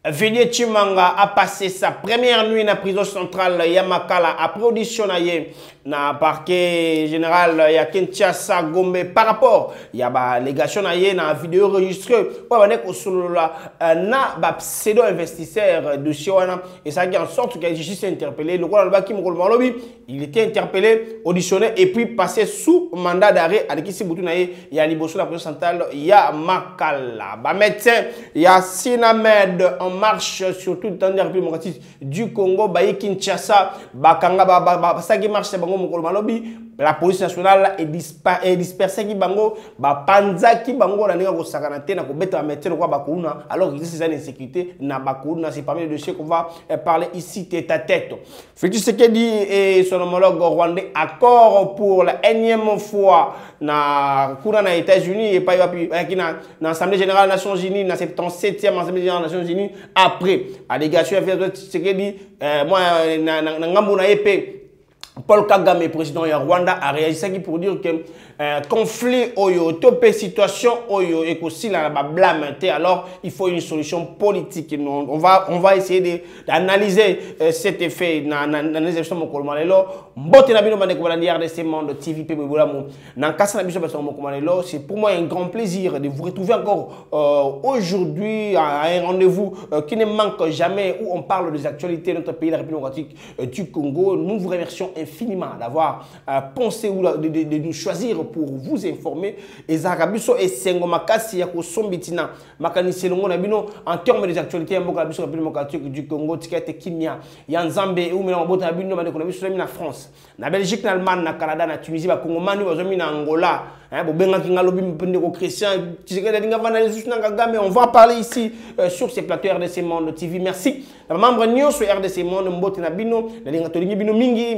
Villiers Chimanga a passé sa première nuit dans la prison centrale Yamakala après audition na parquet général ya Kinshasa Gombe par rapport ya ba légation na vidéo enregistrée pour banek osolola na ba pseudo investisseur de Siwana et ça qui en sorte que la justice est interpellé le roi Kim Kolmalobi il était interpellé auditionné et puis passé sous mandat d'arrêt avec ici Boutou na ya liboso la prison centrale Yamakala ba médecin ya Sinamed en marche sur tout le temps de la République démocratique du Congo bayi Kinshasa bakanga ba ça qui marche bango mokolo malobi la police nationale est dispersée qui bango ba panza qui bango na ninga ko sakana te na ko beta médecin ko ba kuna alors que c'est une insécurité na ba kuna c'est parmi les dossiers qu'on va parler ici tête à tête. Félix Tshisekedi et son homologue rwandais accord pour la énième fois na kuna na États-Unis et pas na Assemblée générale des Nations Unies na 77e Assemblée générale des Nations Unies après allégation Félix Tshisekedi moi na ngambo na épée Paul Kagame, président du Rwanda, a réagi pour dire que conflit oyo, topé situation oyo et aussi la blâme. Alors il faut une solution politique. On va essayer d'analyser cet effet dans les élections mokomalelo. Mbote na bino bande ko balandi RDC Monde TV pe bolamu. Nan kasa na biso ba mokomalelo, c'est pour moi un grand plaisir de vous retrouver encore aujourd'hui à un rendez-vous qui ne manque jamais où on parle des actualités de notre pays, la République démocratique du Congo. Nous vous remercions infiniment d'avoir pensé ou de nous choisir pour vous informer. Et Zarabiso et Sengo Makasi Yako Sombitina Makani Selongo Nabino en termes des actualités en République démocratique du Congo, Tikete Kenya, Yanzambe ou Mélambo Nabino Madekonabiso na France, na Belgique, na Allemagne, na Canada, na Tunisie, na Congo, Manu, na Angola. On va parler ici sur ces plateaux RDC Monde TV. Merci. Membre Nyo sur RDC Monde Mbote Nabino,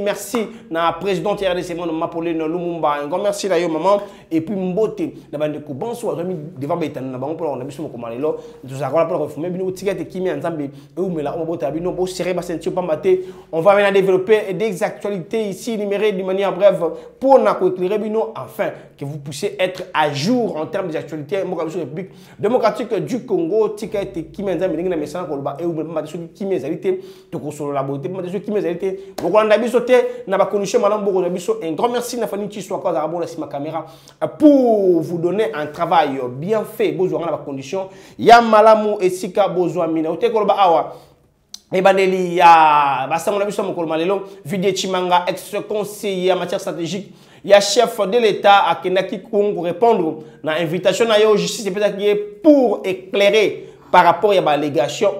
merci na présidente RDC Monde Mapolene Lumumba. Un grand merci d'ailleurs maman et puis Mbote na bande ko bonsoir devant Betana na bango pour on a biso ko malelo. Nous avons pour reformer bino tikete kimi nzambe et umela on Mbote Nabino bo serrer ba sentir pas maté. On va venir développer des actualités ici numérées de manière brève pour na ko éclairer bino enfin que vous puissiez être à jour en termes des actualités République démocratique du Congo. Tika ete kimenza melingi na mesana koloba e ubema de qui mezalité to ko solo la beauté de qui mezalité bokolanda biso te na ba condition malam boko na biso. Un grand merci na fani ti soit quoi arabo na sima caméra pour vous donner un travail bien fait besoin na ba condition ya malamu esika besoin mina ote koloba awa et bandeli ya basango na biso mokolo malelo Villiers Chimanga ex-conseiller en matière stratégique. Il y a chef de l'État à Kenaki pour répondre à l'invitation à la justice pour éclairer par rapport à la légation.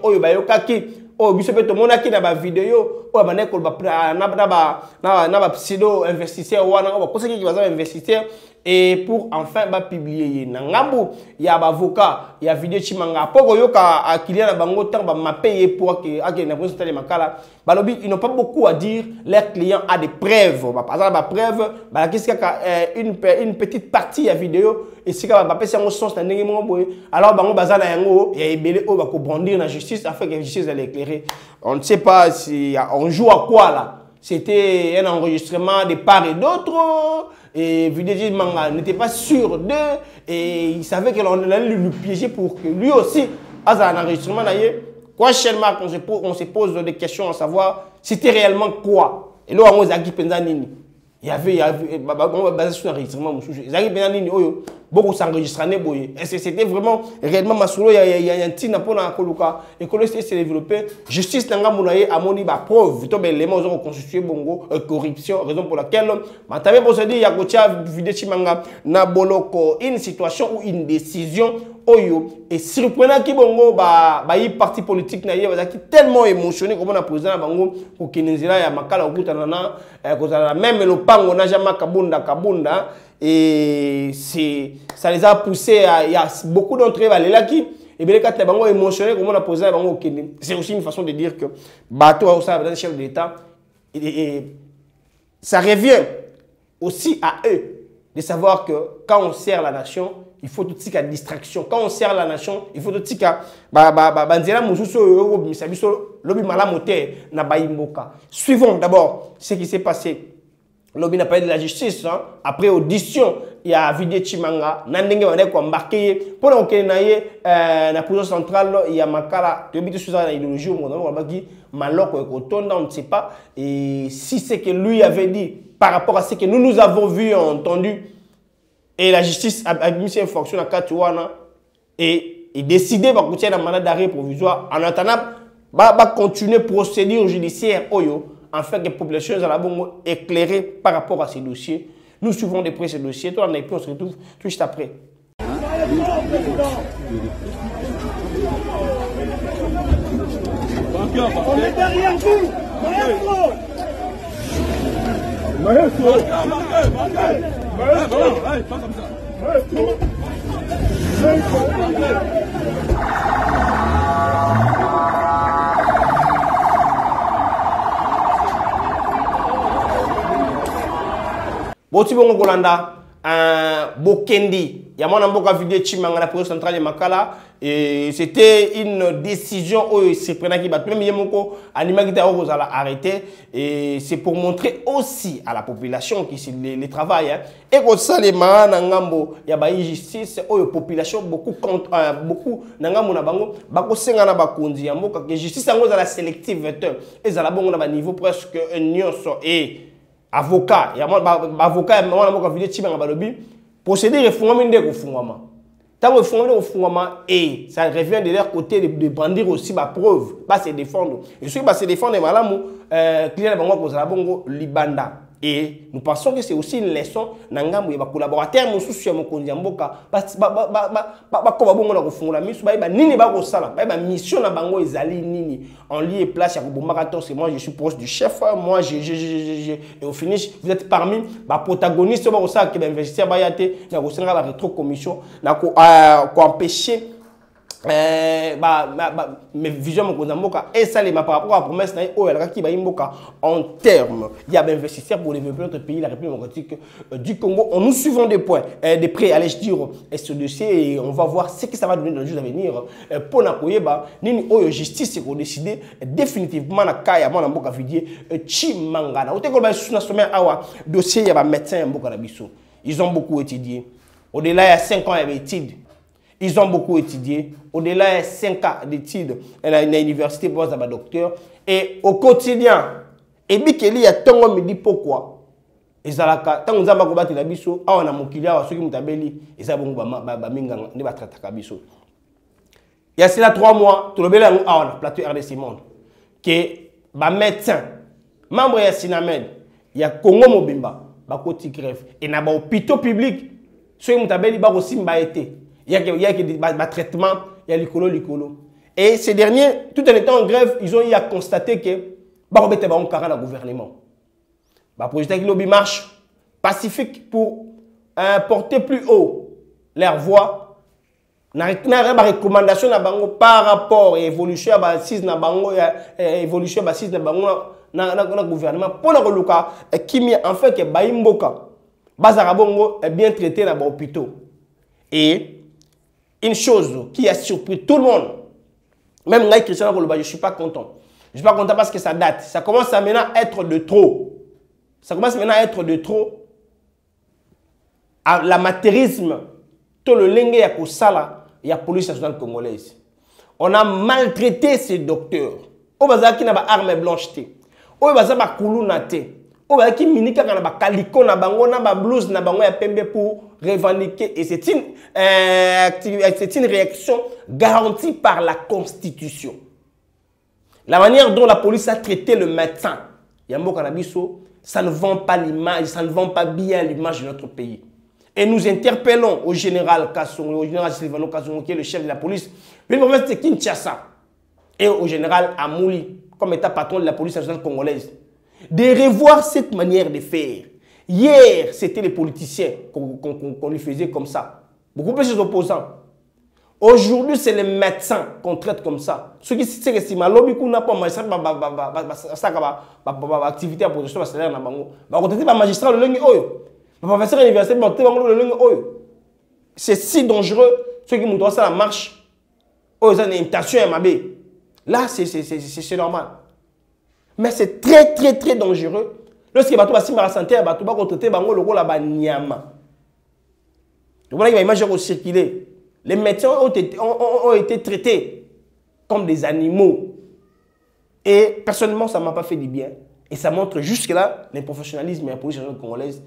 Oh, biso peto monaki na ba vidéo o baneko na pseudo investisseur wana o ko seki baza investisseur et pour enfin ba publier na ngambu ya ba avocat ya Villiers Chimanga poko yoka akilia na bango tant ba payer pour que na président de makala balobi ils n'ont pas beaucoup à dire. Leur client a des preuves ba pas ba preuve ba qu'est-ce une petite partie ya vidéo et si ka ba pesi en sens na ndenge mo boy alors bango bazana yango ya ebele o ba ko brandir na justice afin que la justice allait éclairer. On ne sait pas si on joue à quoi là. C'était un enregistrement de part et d'autre. Et Villiers Chimanga n'était pas sûr d'eux. Et il savait qu'on allait le piéger pour que lui aussi, à un enregistrement d'ailleurs, prochainement, on se pose des questions à savoir c'était réellement quoi. Et là, on a dit il y avait basé sur l'enregistrement. Beaucoup s'enregistrent. C'était vraiment réellement masolo. Il y a un petit napon à Koluka. Et que s'est développé. Justice n'a pas amoni ba preuve. Tout les mots ont constitué bongo corruption. Raison pour laquelle maintenant pour se dire il y a Gotia Villiers Chimanga na boloko une situation ou une décision oyo et surprenant qui bongo ba yi parti politique na yé qui tellement émotionné comme on a président bango ko kinezira ya makala okutana na kozala même le pango na jama kabunda et ça les a poussés à il y a beaucoup d'entre eux là qui et bien quand les bango émotionné comme on a président bango kene c'est aussi une façon de dire que bateau au sein chef de l'État et ça revient aussi à eux de savoir que quand on sert la nation il faut tout de distraction. Quand on sert la nation, il faut tout de suite suivons d'abord ce qui s'est passé Lobby n'a pas eu de la justice. Hein. Après audition, il y a Vidé Chimanga. Nandenge on est embarqué. Pour la prison centrale, il y a Makala. Tu as vu sur l'idéologie, on a dit Malok on ne sait pas. Et si c'est que lui avait dit par rapport à ce que nous avons vu et entendu, et la justice a mis une fonction à Katouana et décidé de continuer un mandat d'arrêt provisoire en attendant va continuer procédure judiciaire afin que la population soit éclairée par rapport à ces dossiers. Nous suivons de près ces dossiers. Toi, on se retrouve tout juste après. On est derrière vous. Maestro. Maestro. Maestro. Pas comme ça. Maestro. Boti bongo Kolanda, Bokendi, il y a mon amboka vidéo Chimanga la prison centrale de Makala et c'était une décision où c'est prenant qui bat même yemoko anima qui t'a arrêté et c'est pour montrer aussi à la population qui c'est les travail hein. Et comme ça les mana ngambo ya ba injustice où population beaucoup beaucoup ngambo na bango bako senga na bakundi yamboka que justice ngo za la sélective et za la bongo na ba niveau presque nyonso et avocat, il y a un avocat, il y a un avocat qui a procédé réforme de fondement. Tant que fondement et ça revient de leur côté de brandir aussi ma preuve, pas se défendre. Et ceux qui se défendre, madame, client bango pour la bongo libanda. Et nous pensons que c'est aussi une leçon nangambo ya collaborateur mususu sur mon kondiamboka ba ko bongo na ko fungola misu ba nini ba ko sala ba mission na bango ezali nini en lieu et place ya ko bomaka to c'est moi je suis proche du chef moi et au finish vous êtes parmi ba protagonistes ba ko sala que ba investisseur ba yate na ko senga ba rétro commission na ko empêcher mes visions et ça les par rapport à la promesse en termes il y a des investisseurs pour développer notre pays la République démocratique du Congo. Nous suivons des points de près allez je dire ce dossier et on va voir ce que ça va donner dans les jours à venir pour la nini justice c'est qu'on décide définitivement na kaya mon mboka vidie Chimanga na ote ko ba sous na sommet awa dossier il y a médecin mboka na biso ils ont beaucoup étudié au-delà il y a 5 ans il y avait études. Ils ont beaucoup étudié. Au-delà de 5 ans d'études à l'université pour être docteur. Et au quotidien, et bien qu'il y a tant de me dit pourquoi. Et ça là, tant que nous avons combattu la biso, on a mon kilia, ceux qui m'ont tabelli, et ça bon mingang ne va traiter la biso. Il y a cela 3 mois, tout le bel on a plateau RDC Monde que ba médecin, membre de Sinamed, il y a Congo Mobimba, ba côté grève et na ba hôpital public, ceux qui m'ont tabelli ba aussi m'a été. Il y a des traitements, il y a l'icolo. Et ces derniers, tout en étant en grève, ils ont eu à constater que le gouvernement. Le projet de lobby marche pacifique pour porter plus haut leur voix. Il y a une recommandation par rapport à l'évolution de le gouvernement. Pour le cas, qui en fait que Baïmboka, Bazarabongo est bien traité dans l'hôpital. Et une chose qui a surpris tout le monde, même moi, Christian Koloba, je ne suis pas content. Je ne suis pas content parce que ça date. Ça commence à maintenant être de trop. Ça commence maintenant à être de trop. L'amateurisme, tout le lingue ya kosala, il y a la police nationale congolaise. On a maltraité ces docteurs. On a qui n'a pas arme blanche. On a pas kuluna te. On a qui minika kana ba kaliko na bango na ba blouse na bango ya pembe pour revendiquer et c'est une réaction garantie par la Constitution. La manière dont la police a traité le médecin, Yambo Kanabiso, ça ne vend pas l'image, ça ne vend pas bien l'image de notre pays. Et nous interpellons au général Kassongo, au général Silvano Kassongo, qui est le chef de la police, le province de Kinshasa, et au général Amouli, comme état patron de la police nationale congolaise, de revoir cette manière de faire. Hier, c'était les politiciens qu'on lui faisait comme ça. Beaucoup plus les opposants. Aujourd'hui, c'est les médecins qu'on traite comme ça. Ceux qui disent que si ma lobby n'a pas activité à protection de salaire, magistrat le professeur universitaire, c'est si dangereux. Ceux qui montrent ça la marche, ils ont une intention à là, c'est normal. Mais c'est très, très, très dangereux. Lorsque bato ba simba santé bato ba traiter bango lokola ba nyama. Donc voilà, il y a image qui circuler. Les médecins ont été traités comme des animaux. Et personnellement, ça ne m'a pas fait du bien. Et ça montre jusque-là l'improfessionnalisme de la police congolaise.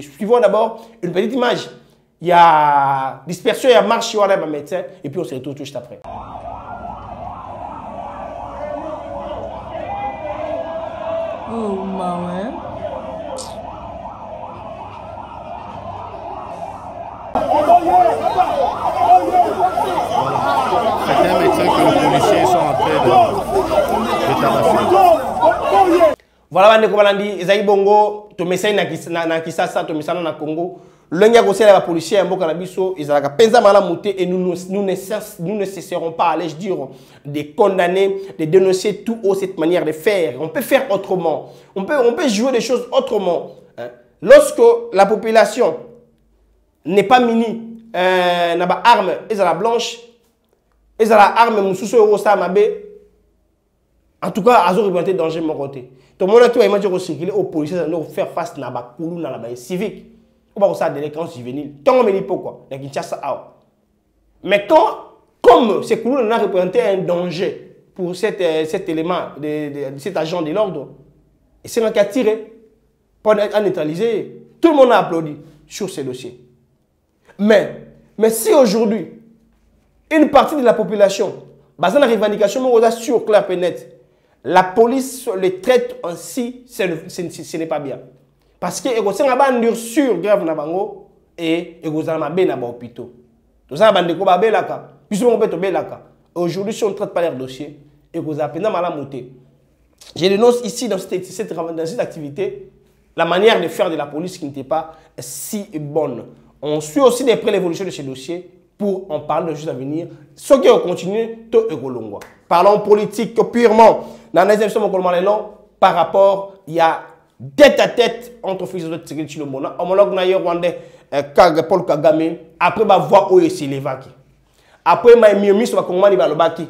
Suivons d'abord une petite image. Il y a dispersion, il y a marche, il y a un médecin. Et puis on se retrouve tout juste après. Oh, maman. Certains médecins que les policiers sont en train de tabasser. Voilà, Bande Kobalandi, Ezaï Bongo, to message na Kisasa, to message na Congo. L'un a conseillé à la police, un bon canabiso, ils ont pensé à la montée et nous ne cesserons pas, allais-je dire, de condamner, de dénoncer tout haut cette manière de faire. On peut faire autrement. On peut jouer des choses autrement. Hein? Lorsque la population n'est pas munie, n'a pas arme, ils ont la blanche, ils ont la arme, moussousso rosa mabé. En tout cas, ils ont représenté danger de mon côté. Tout le monde a tout imagé au circuler aux policiers, ils ont faire face à la coulou, à la civique. On va ça délinquance juvénile. Tant on me dit pourquoi. Mais comme ces coulous ont représenté un danger pour cet élément, cet agent de l'ordre, et c'est un cas tiré pour neutraliser. Tout le monde a applaudi sur ces dossiers. Mais si aujourd'hui, une partie de la population, basée sur la revendication, sur clair et net, la police les traite ainsi, ce n'est pas bien. Parce que vous avez une endurceur grave na bango et vous avez un na hôpital. Vous avez un ko ba belaka, puis on peut belaka. Aujourd'hui si on ne traite pas leur dossier et vous avez pendant mal monter. Je dénonce ici dans cette activité la manière de faire de la police qui n'était pas si bonne. On suit aussi de près l'évolution de ces dossiers pour en parler de choses à venir. Ce qui continue to ekolongwa. Parlons politique purement. Dans les émissions par rapport il y a tête à tête entre fils de Tshisekedi Tshilombo, homologue naïe rwandais Paul Kagame, après ma voix au Silevaki. Après ma mieux sur la Congomani Balobaki.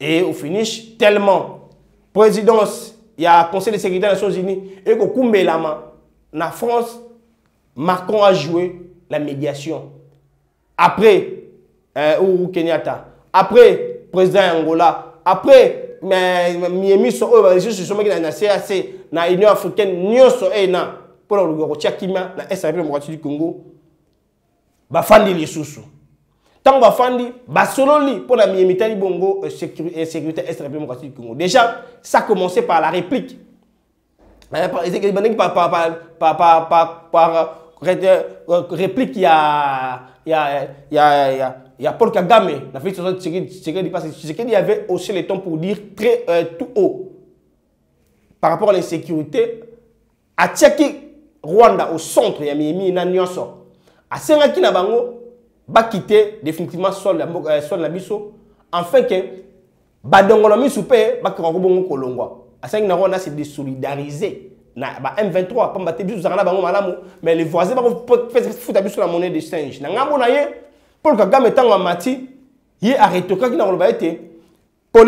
Et au finish, tellement, présidence, il y a Conseil de sécurité des Nations Unies, et qu'au Kumbelama, en France, Macron a joué la médiation. Après, Uhuru Kenyatta, après, président Angola, après, mais Miami sont eux, je suis sur la CAC, na Union africaine, nyonso na pour le Goro Tchakima, na SRP du Congo, bafandi lisusu. Tant bafandi, basololi pour la Miami Tali Bongo sécurité SRP du Congo. Déjà, ça a commencé par la réplique. Par réplique, il y a Paul Kagame, la fille de Tshisekedi avait aussi le temps pour dire très tout haut par rapport à l'insécurité. À Tchaki, Rwanda, au centre, il y a Miami, il y a Nyonso. À Sengaki Nabango, va quitter définitivement sol la biso, afin que Badongolomi soupe, va Karongo Kolongwa. À Sengaki Rwanda, c'est désolidariser. Na M23, pas battre biso Zarana Bango Malamu, mais les voisins vont foutre biso la monnaie de singe. Nangamo na ye, Paul Kagame est en mati, il est arrêté quand il a été pour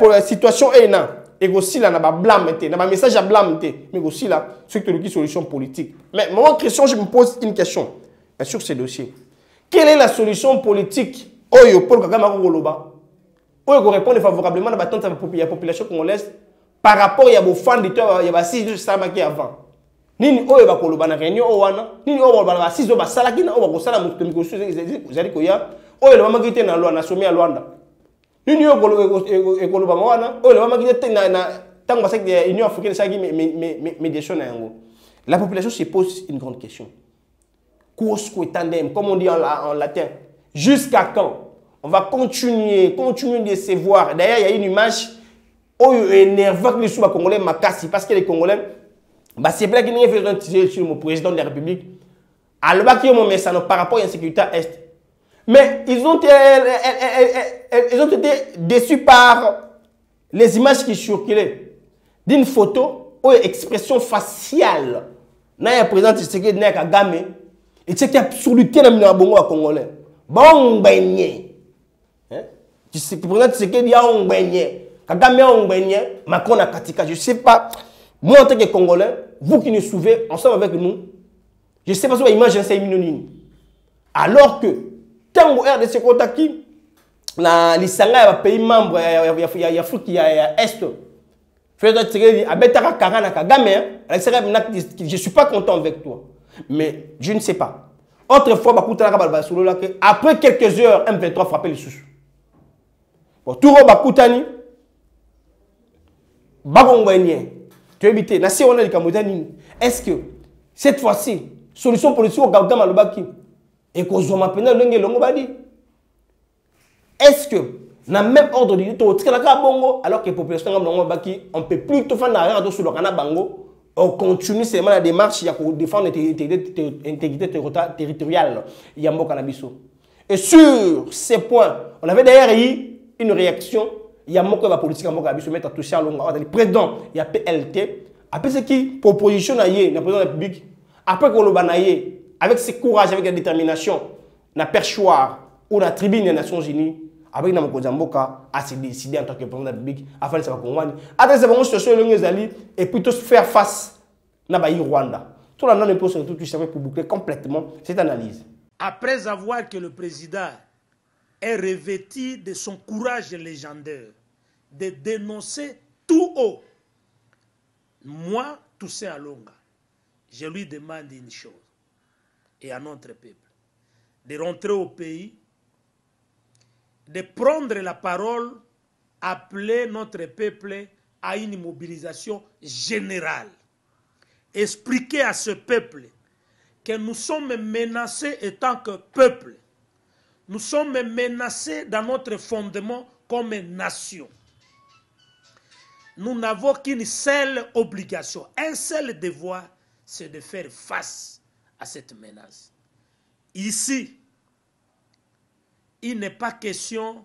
la situation est là. Et aussi là, n'a pas blâme, n'a pas message à blâme, mais aussi là, c'est une solution politique. Mais moi, Christian, je me pose une question sur ces dossiers. Quelle est la solution politique Oyo Paul Kagame a Goloba Oyo répond favorablement à la population congolaise par rapport à vos fans de toi, il y a 6 jours qui avant. Nini Oyo va Koloba na réunion Owana, Nini Oyo va 6 jours Salaki na Oyo va Sala Mutomiko Zali Koya, Oyo le maman qui était dans la loi, na sommet à Luanda. L'Union africaine, la population se pose une grande question. Comme on dit en latin, jusqu'à quand? On va continuer de se voir. D'ailleurs, il y a une image où il est énervant que les Congolais m'acassent parce que les Congolais, c'est vrai qu'ils n'ont pas fait sur le président de la République. Alors, par rapport à l'insécurité à Est. Mais ils ont été déçus par les images qui circulaient d'une photo ou expression faciale. N'a président Tshisekedi n'a Kagame et c'est absolument na bongo à Congolais. Bon beigné. Hein? Président Tshisekedi a on beigné. Kagame a on beigné. Macron a katika. Je sais pas Moi, en tant que Congolais, vous qui nous suivez ensemble avec nous, je ne sais pas si vous imaginez ça. Alors que, tant que RDC Kotaki, les Sanga, pays membre, il y a Afrique, il y a Est. Je ne suis pas content avec toi. Mais je ne sais pas. Autrefois, après quelques heures, M23 frappait les sous. Pour tout le monde, tu es évité. Est-ce que cette fois-ci, solution politique au Gabon Malobaki et qu'on soit maintenant est-ce que dans le même ordre du temps, alors que les populations on ne peut plus tout faire l'arrière sur le canal Bango, on continue seulement la démarche pour défendre l'intégrité territoriale. Et sur ces points, on avait d'ailleurs eu une réaction. Il y a beaucoup de politique qui se mettre à toucher à l'onglet. Le président, il y a PLT. Après ce qui proposition le président de la République, après qu'on le banaye, avec ce courage, avec la détermination, na perchoir ou la tribune des Nations Unies, avec na Mokozamboka, à se décider en tant que président de la République, afin de savoir comment. Après cette situation, et plutôt faire face na Rwanda. Tout le monde pose tout ça pour boucler complètement cette analyse. Après avoir que le président est revêtu de son courage légendaire de dénoncer tout haut, moi, Toussaint Alonga, je lui demande une chose, et à notre peuple, de rentrer au pays, de prendre la parole, appeler notre peuple à une mobilisation générale, expliquer à ce peuple que nous sommes menacés en tant que peuple. Nous sommes menacés dans notre fondement comme nation. Nous n'avons qu'une seule obligation, un seul devoir, c'est de faire face à cette menace. Ici, il n'est pas question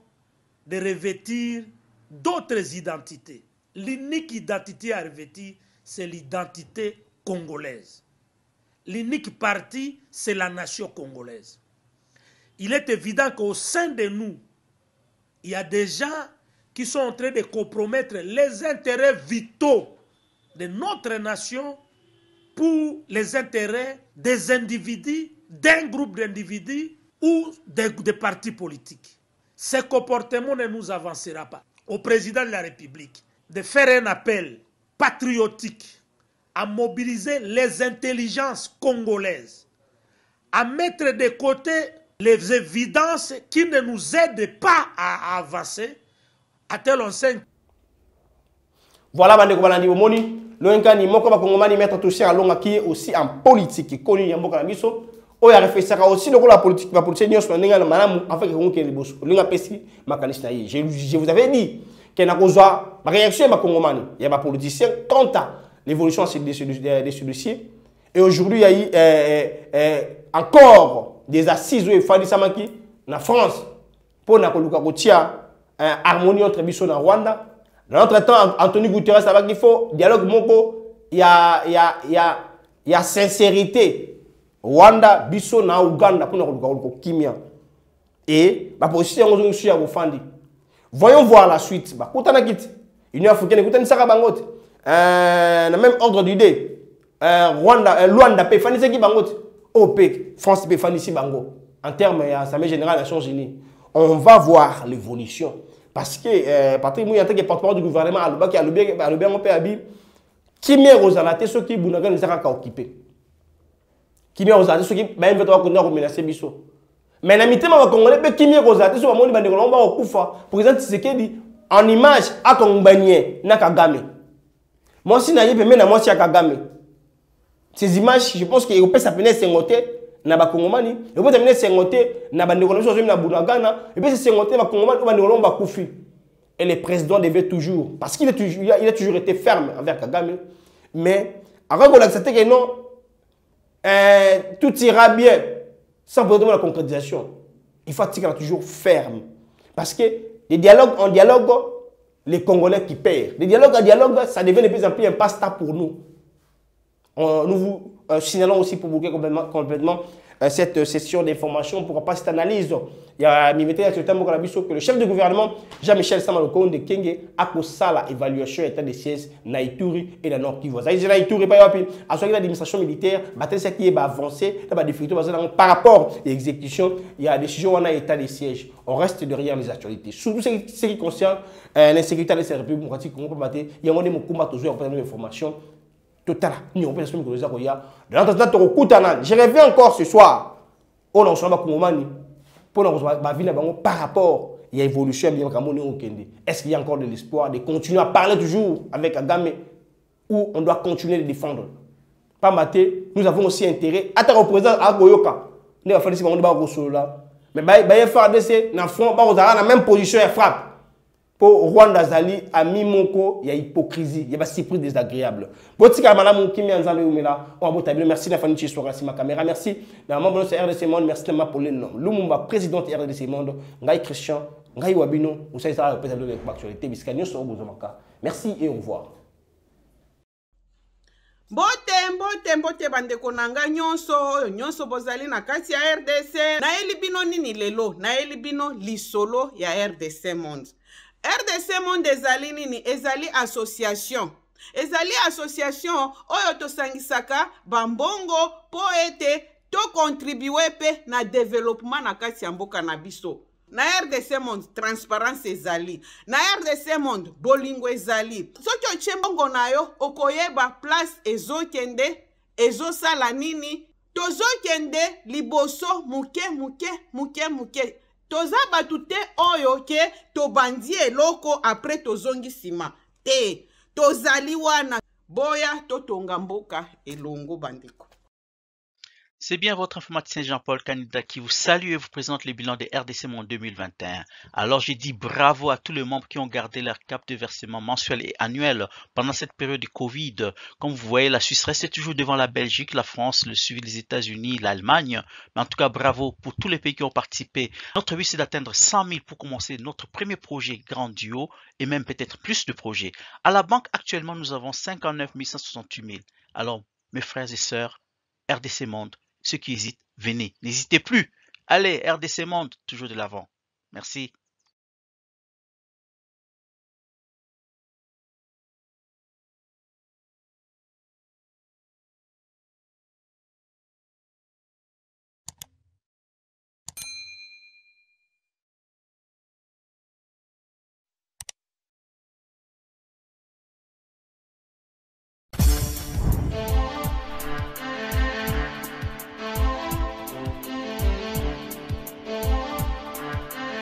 de revêtir d'autres identités. L'unique identité à revêtir, c'est l'identité congolaise. L'unique parti, c'est la nation congolaise. Il est évident qu'au sein de nous, il y a des gens qui sont en train de compromettre les intérêts vitaux de notre nation pour les intérêts des individus, d'un groupe d'individus ou des partis politiques. Ce comportement ne nous avancera pas. Au président de la République de faire un appel patriotique à mobiliser les intelligences congolaises, à mettre de côté les évidences qui ne nous aident pas à avancer, à telle enseigne. Voilà, Bandeko Balandi Bomoni. L'Onkani, Moko Bakongomani, mettre touché à l'onga qui est aussi en politique, connu Yamboka Nabiso. On a réfléchi aussi le rôle de la politique, la politique, nous sommes en Madame, en fait, on est les boss. L'onga Pessi, Makanisna. Je vous avais dit qu'il y a une réaction à Bakongomani. Il y a des politiciens quant à l'évolution de ce dossier. Et aujourd'hui, il y a eu encore des assises où il faut Samaki en France pour harmonie entre Bissau et Rwanda. Dans notre temps, Anthony Guterres avec il faut dialogue moko, il y a sincérité. Rwanda, Bissau na Uganda pour nous kimia. Et la position on est à Bofandi. Voyons voir la suite. Bah kutana kit. Union africaine kutana saka bangote. Na même ordre d'idée. Luanda peut faire ce qui bangote. OP, France peut faire ici bango. En termes de l'Assemblée générale des Nations Unies, on va voir l'évolution. Parce que Patrick Mouy, en tant que porte-parole du gouvernement, qui a le bien mon père, qui met aux alatés ceux qui Bounagan ne s'est pas occupé. Qui met aux alatés ceux qui même veulent continuer à menacer Bissau. Mais la mitema va congolais, qui met aux alatés ceux qui ont dit qu'on va au Koufa. Pour exemple, c'est ce qu'il dit en image à Kongbanye, na Kagame. Moi, si naïe, mais moi, si à Kagame. Ces images, je pense qu'il peut s'appeler Sengote. Na bakongomani et vous terminer sengoté na bandeko so na bunagana et puis c'est sengoté bakongomani bandeko ba kufi et le président devait toujours parce qu'il il a toujours été ferme envers Kagame mais avant qu'on accepte que non tout ira bien sans pour la concrétisation il faut être toujours ferme parce que les dialogues en dialogue les Congolais qui perdent les dialogues en dialogue ça devient de plus en plus un passe-temps pour nous Nous vous signalons aussi pour boucler complètement cette session d'information pour passer cette analyse. Il y a que le chef de gouvernement, Jean-Michel Samalukonde de Kenge, a causé l'évaluation état de siège na Ituri et dans Nord Kivu. Ça veut dire Ituri, par exemple, à l'administration militaire, ce qui est avancé, par rapport à l'exécution, il y a des décisions, on a état de siège. On reste derrière les actualités. Surtout ce qui concerne l'insécurité de la République démocratique, il y a des combats toujours en information. Total, je reviens encore ce soir. On en soit par rapport à l'évolution. Est-ce qu'il y a encore de l'espoir de continuer à parler toujours avec Kagame ou on doit continuer de défendre? Pas maté, nous avons aussi intérêt à te représenter à Goyoka. Nous avons fait mais il faut faire la même position et frappe. Pour Rwanda Zali, Ami Moko, il y a hypocrisie, il y a pas surprise désagréable. Merci Nafani Chisora, ma caméra, merci. La membre de RDC Monde, merci Nama Pauline Lumumba, président de RDC Monde, Ngai Christian, Ngai Wabino, vous savez ça, le président de l'actualité, merci et au revoir. Mbote bandeko nanga nyonso bozali na kati ya RDC na elibino nini lelo na elibino lisolo ya RDC Monde. RDC Monde ezali nini? Ezali association oyo tosangisaka bambongo po ete to contribue pe na développement na kati ya mboka na biso. Na RDC Monde transparence ezali, na RDC Monde bolingo ezali. Soki otie mbongo na yo okoyeba place ezokende ezosala nini, tozokende liboso muke toza batu te oyo ke tobandi eloko apres tozongi sima te, tozali wana boya totonga mboka elongo bandeko. C'est bien votre informaticien Jean-Paul Canida qui vous salue et vous présente le bilan de RDC Monde 2021. Alors j'ai dit bravo à tous les membres qui ont gardé leur cap de versement mensuel et annuel pendant cette période de Covid. Comme vous voyez, la Suisse reste toujours devant la Belgique, la France, le suivi des États-Unis, l'Allemagne. Mais en tout cas, bravo pour tous les pays qui ont participé. Notre but, c'est d'atteindre 100 000 pour commencer notre premier projet Grand Duo et même peut-être plus de projets. À la banque, actuellement, nous avons 59 168 000. Alors, mes frères et sœurs, RDC Monde, ceux qui hésitent, venez. N'hésitez plus. Allez, RDC Monde, toujours de l'avant. Merci.